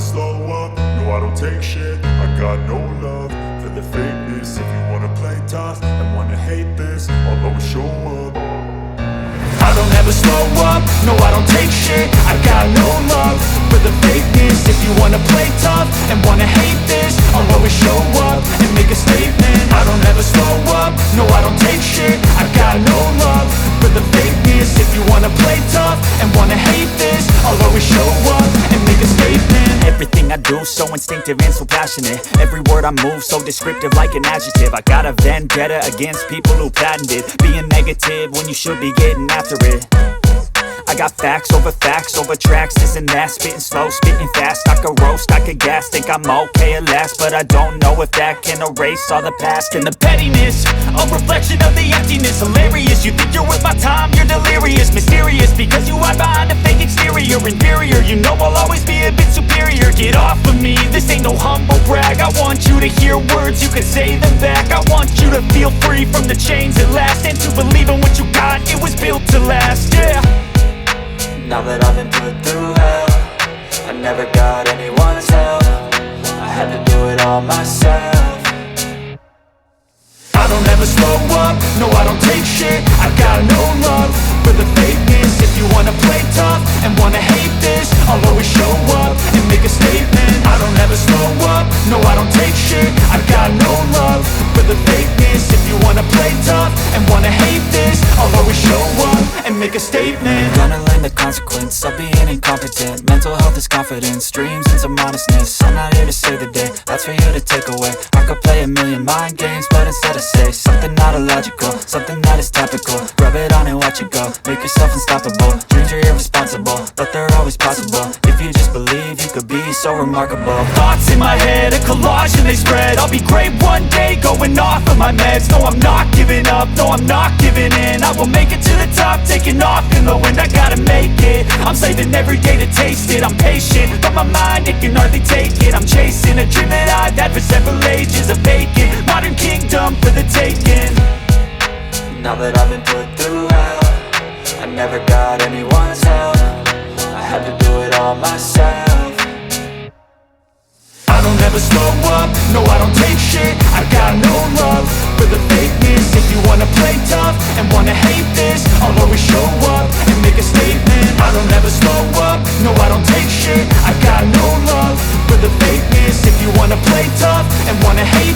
slow up, no I don't take shit. I got no love for the fakeness. If you wanna play tough and wanna hate this, I'll always show up. I don't ever slow up, no I don't take shit. I got no love for the fakeness. If you wanna play tough and wanna hate this, I'll always show up and make a statement. I don't ever slow up, no I don't take shit. I got no love for the fakeness. If you wanna play tough and wanna hate this, I'll always show up and make a statement. Everything I do so instinctive and so passionate. Every word I move so descriptive like an adjective. I got a vendetta against people who patented being negative when you should be getting after it. I got facts over tracks, this and that. Spitting slow, spitting fast, I could roast, I could gas. Think I'm okay at last, but I don't know if that can erase all the past. And the pettiness, a reflection of the emptiness. Hilarious, you think you're worth my time, you're delirious. Mysterious, because you hide behind a fake exterior. Inferior, you know I'll always be a bit superior. Get off of me, this ain't no humble brag. I want you to hear words, you can say them back. I want you to feel free from the chains at last, and to believe in what you got, it was built to last, yeah. Now that I've been put through hell, I never got anyone's help. I had to do it all myself. I don't ever slow up, no I don't take shit. I got no love for the fakeness. If you wanna play tough and wanna hate this, I'll always show up and make a statement. I don't ever slow up, no I don't take shit. I got no love for the fakeness. If you wanna play tough and wanna hate this, I'll always show up and make a statement. Gonna learn the consequence of being incompetent. Mental health is confidence, dreams and some honestness. I'm not here to save the day, that's for you to take away. I could play a million mind games, but instead I say something not illogical, something that is topical. Rub it on and watch it go, make yourself unstoppable. Dreams are irresponsible, but they're always possible. If you just believe, you could be so remarkable. Thoughts in my head, a collage and they spread. I'll be great one day, going off of my meds. No, I'm not giving up, no, I'm not giving in. I will make it to the top, taking off in the wind. I gotta make it, I'm saving every day to taste it. I'm patient, but my mind, it can hardly take it. I'm chasing a dream that I've had for several ages. A vacant, modern kingdom for the taking. Now that I've been put through hell, I never got anyone's help. I had to do it all myself. I don't ever slow up, no I don't take shit. I got no love for the fakeness. If you wanna play tough and wanna hate this, I'll always show up and make a statement. I don't ever slow up, no I don't take shit. I got no love for the fakeness. If you wanna play tough and wanna hate